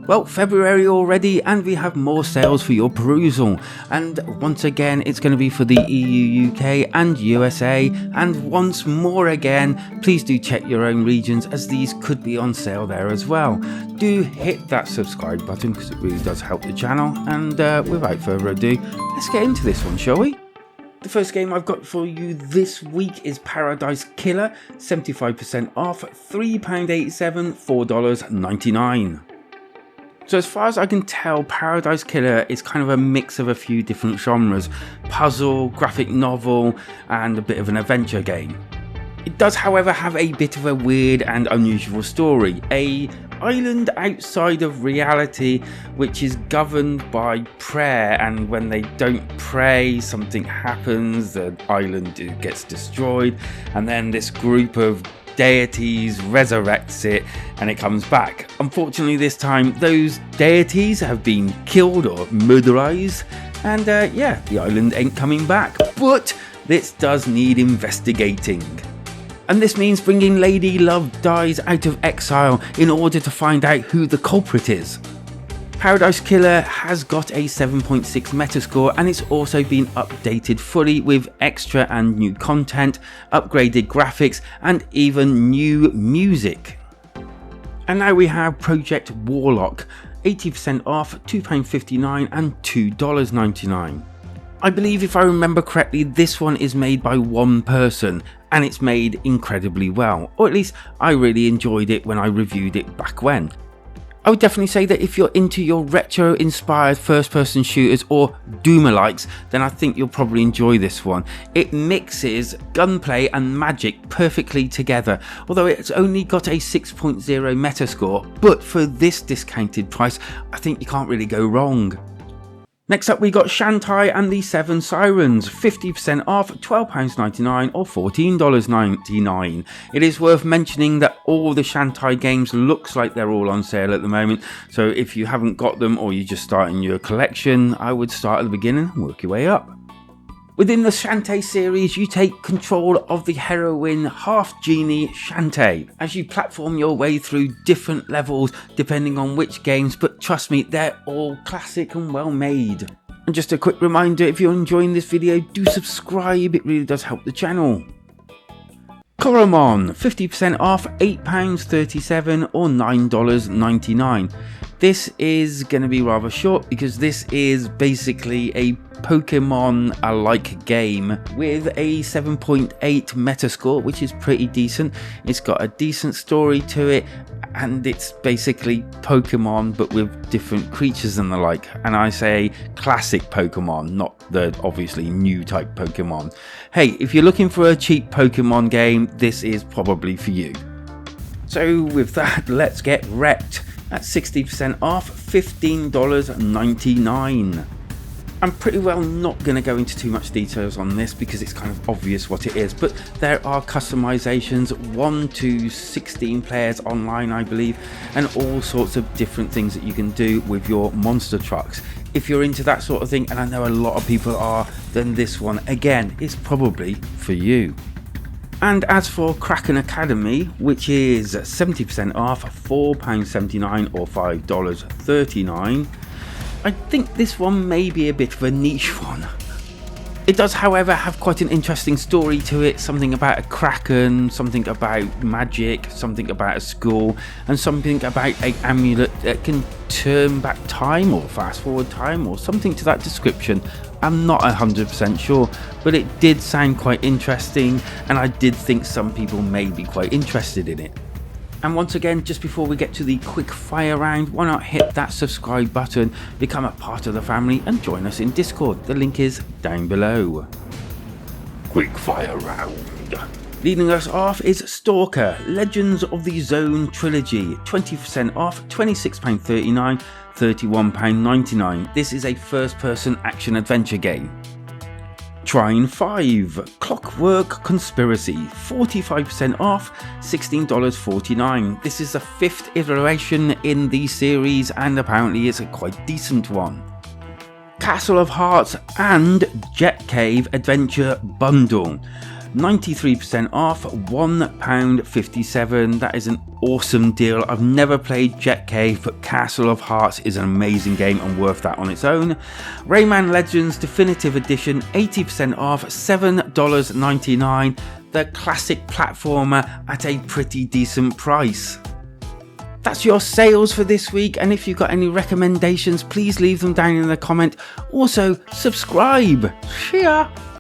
Well, February already, and we have more sales for your perusal. And once again, it's going to be for the EU, UK and USA. And once more again, please do check your own regions, as these could be on sale there as well. Do hit that subscribe button because it really does help the channel. And without further ado, let's get into this one, shall we? The first game I've got for you this week is Paradise Killer, 75% off, £3.87, $4.99. So as far as I can tell, Paradise Killer is kind of a mix of a few different genres: puzzle, graphic novel, and a bit of an adventure game. It does, however, have a bit of a weird and unusual story. An island outside of reality which is governed by prayer, and when they don't pray, something happens, the island gets destroyed, and then this group of deities resurrects it and it comes back. Unfortunately, this time those deities have been killed or murderized, and yeah, the island ain't coming back. But this does need investigating. And this means bringing Lady Love Dies out of exile in order to find out who the culprit is. Paradise Killer has got a 7.6 Metascore, and it's also been updated fully with extra and new content, upgraded graphics, and even new music. And now we have Project Warlock, 80% off, £2.59 and $2.99. I believe, if I remember correctly, this one is made by one person, and it's made incredibly well, or at least I really enjoyed it when I reviewed it back when. I would definitely say that if you're into your retro-inspired first-person shooters or Doomer-likes, then I think you'll probably enjoy this one. It mixes gunplay and magic perfectly together, although it's only got a 6.0 Metascore, but for this discounted price, I think you can't really go wrong. Next up, we got Shantae and the Seven Sirens, 50% off, £12.99 or $14.99. It is worth mentioning that all the Shantae games looks like they're all on sale at the moment, so if you haven't got them or you're just starting your collection, I would start at the beginning and work your way up. Within the Shantae series, you take control of the heroine half-genie Shantae as you platform your way through different levels depending on which games, but trust me, they're all classic and well made. And just a quick reminder, if you're enjoying this video, do subscribe, it really does help the channel. Coromon, 50% off, £8.37 or $9.99. This is going to be rather short because this is basically a Pokemon-alike game with a 7.8 Metascore, which is pretty decent. It's got a decent story to it, and it's basically Pokemon but with different creatures and the like. And I say classic Pokemon, not the obviously new type Pokemon. Hey, if you're looking for a cheap Pokemon game, this is probably for you. So with that, let's get wrecked. At 60% off, $15.99. I'm pretty well not going to go into too much details on this because it's kind of obvious what it is, but there are customizations, 1 to 16 players online I believe, and all sorts of different things that you can do with your monster trucks. If you're into that sort of thing, and I know a lot of people are, then this one again is probably for you. And as for Kraken Academy, which is 70% off, £4.79 or $5.39, I think this one may be a bit of a niche one. It does, however, have quite an interesting story to it, something about a kraken, something about magic, something about a school, and something about an amulet that can turn back time or fast forward time or something to that description. I'm not 100% sure, but it did sound quite interesting, and I did think some people may be quite interested in it. And once again, just before we get to the quick fire round, why not hit that subscribe button, become a part of the family, and join us in Discord. The link is down below. Quick fire round. Leading us off is Stalker, Legends of the Zone Trilogy, 20% off, £26.39, £31.99. This is a first-person action-adventure game. Trine 5, Clockwork Conspiracy, 45% off, $16.49. This is the 5th iteration in the series, and apparently it's a quite decent one. Castle of Hearts and Jet Cave Adventure Bundle. 93% off, £1.57. That is an awesome deal. I've never played Jet Cave, but Castle of Hearts is an amazing game and worth that on its own. Rayman Legends Definitive Edition, 80% off, $7.99. The classic platformer at a pretty decent price. That's your sales for this week, and if you've got any recommendations, please leave them down in the comment. Also, subscribe. See ya!